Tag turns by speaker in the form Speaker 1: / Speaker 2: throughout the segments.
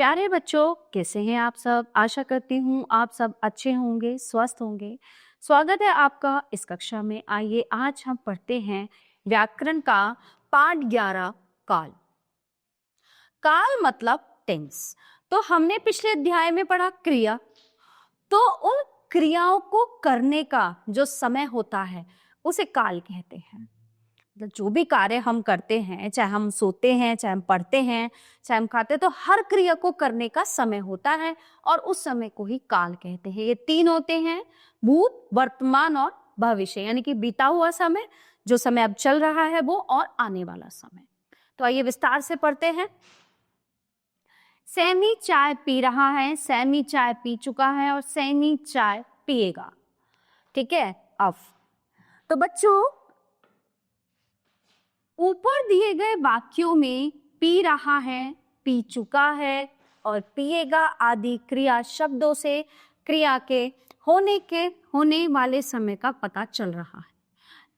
Speaker 1: प्यारे बच्चों, कैसे हैं आप सब? आशा करती हूँ आप सब अच्छे होंगे, स्वस्थ होंगे। स्वागत है आपका इस कक्षा में। आइए आज हम पढ़ते हैं व्याकरण का पाठ 11 काल। काल मतलब टेंस। तो हमने पिछले अध्याय में पढ़ा क्रिया। तो उन क्रियाओं को करने का जो समय होता है उसे काल कहते हैं। जो भी कार्य हम करते हैं, चाहे हम सोते हैं, चाहे हम पढ़ते हैं, चाहे हम खाते हैं, तो हर क्रिया को करने का समय होता है और उस समय को ही काल कहते हैं। ये तीन होते हैं, भूत, वर्तमान और भविष्य, यानी कि बीता हुआ समय, जो समय अब चल रहा है वो, और आने वाला समय। तो आइए विस्तार से पढ़ते हैं। सैमी चाय पी रहा है, सैमी चाय पी चुका है और सैमी चाय पिएगा। ठीक है। अब तो बच्चों, ऊपर दिए गए वाक्यों में पी रहा है, पी चुका है और पिएगा आदि क्रिया शब्दों से क्रिया के होने वाले समय का पता चल रहा है।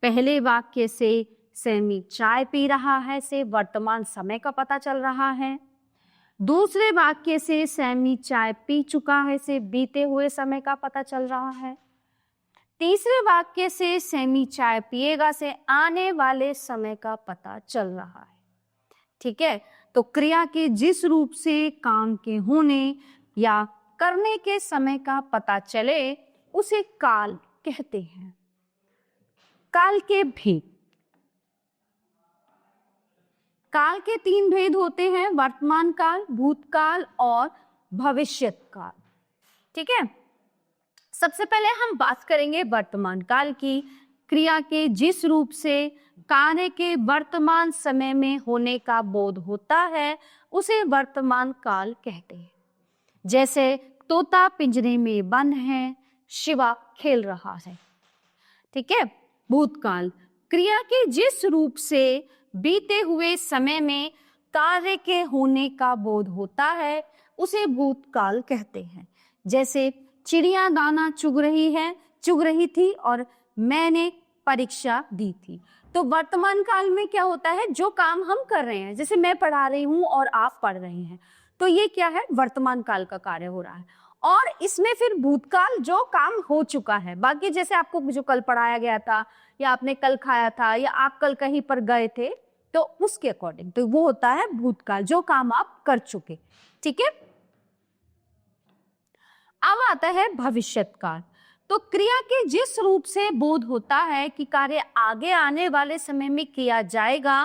Speaker 1: पहले वाक्य से सैमी चाय पी रहा है से वर्तमान समय का पता चल रहा है। दूसरे वाक्य से सैमी चाय पी चुका है से बीते हुए समय का पता चल रहा है। तीसरे वाक्य से सैमी चाय पिएगा से आने वाले समय का पता चल रहा है। ठीक है। तो क्रिया के जिस रूप से काम के होने या करने के समय का पता चले उसे काल कहते हैं। काल के भेद। काल के तीन भेद होते हैं, वर्तमान काल, भूतकाल और भविष्यत काल। ठीक है। सबसे पहले हम बात करेंगे वर्तमान काल की। क्रिया के जिस रूप से कार्य के वर्तमान समय में होने का बोध होता है उसे वर्तमान काल कहते हैं। जैसे तोता पिंजरे में बंद है, शिवा खेल रहा है। ठीक है। भूतकाल, क्रिया के जिस रूप से बीते हुए समय में कार्य के होने का बोध होता है उसे भूतकाल कहते हैं। जैसे चिड़िया दाना चुग रही थी और मैंने परीक्षा दी थी। तो वर्तमान काल में क्या होता है, जो काम हम कर रहे हैं, जैसे मैं पढ़ा रही हूं और आप पढ़ रहे हैं, तो ये क्या है, वर्तमान काल का कार्य हो रहा है। और इसमें फिर भूतकाल, जो काम हो चुका है। बाकी जैसे आपको जो कल पढ़ाया गया था या आपने कल खाया था या आप कल कहीं पर गए थे, तो उसके अकॉर्डिंग तो वो होता है भूतकाल, जो काम आप कर चुके। ठीक है। अब आता है भविष्यत काल। तो क्रिया के जिस रूप से बोध होता है कि कार्य आगे आने वाले समय में किया जाएगा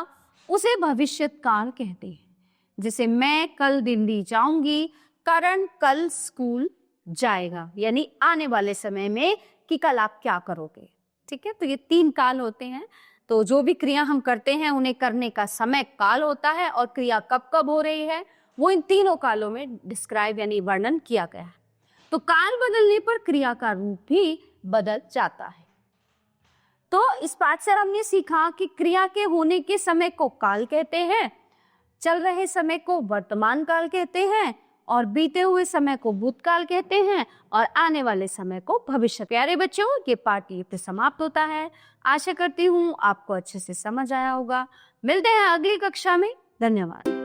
Speaker 1: उसे भविष्यत काल कहते हैं। जैसे मैं कल दिल्ली जाऊंगी, करण कल स्कूल जाएगा, यानी आने वाले समय में कि कल आप क्या करोगे। ठीक है। तो ये तीन काल होते हैं। तो जो भी क्रिया हम करते हैं उन्हें करने का समय काल होता है और क्रिया कब कब हो रही है वो इन तीनों कालों में डिस्क्राइब यानी वर्णन किया गया है। तो काल बदलने पर क्रिया का रूप भी बदल जाता है। तो इस पाठ से हमने सीखा कि क्रिया के होने के समय को काल कहते हैं, चल रहे समय को वर्तमान काल कहते हैं और बीते हुए समय को भूतकाल कहते हैं और आने वाले समय को भविष्य। प्यारे बच्चों, ये पाठ यहीं पे समाप्त होता है। आशा करती हूँ आपको अच्छे से समझ आया होगा। मिलते हैं अगली कक्षा में। धन्यवाद।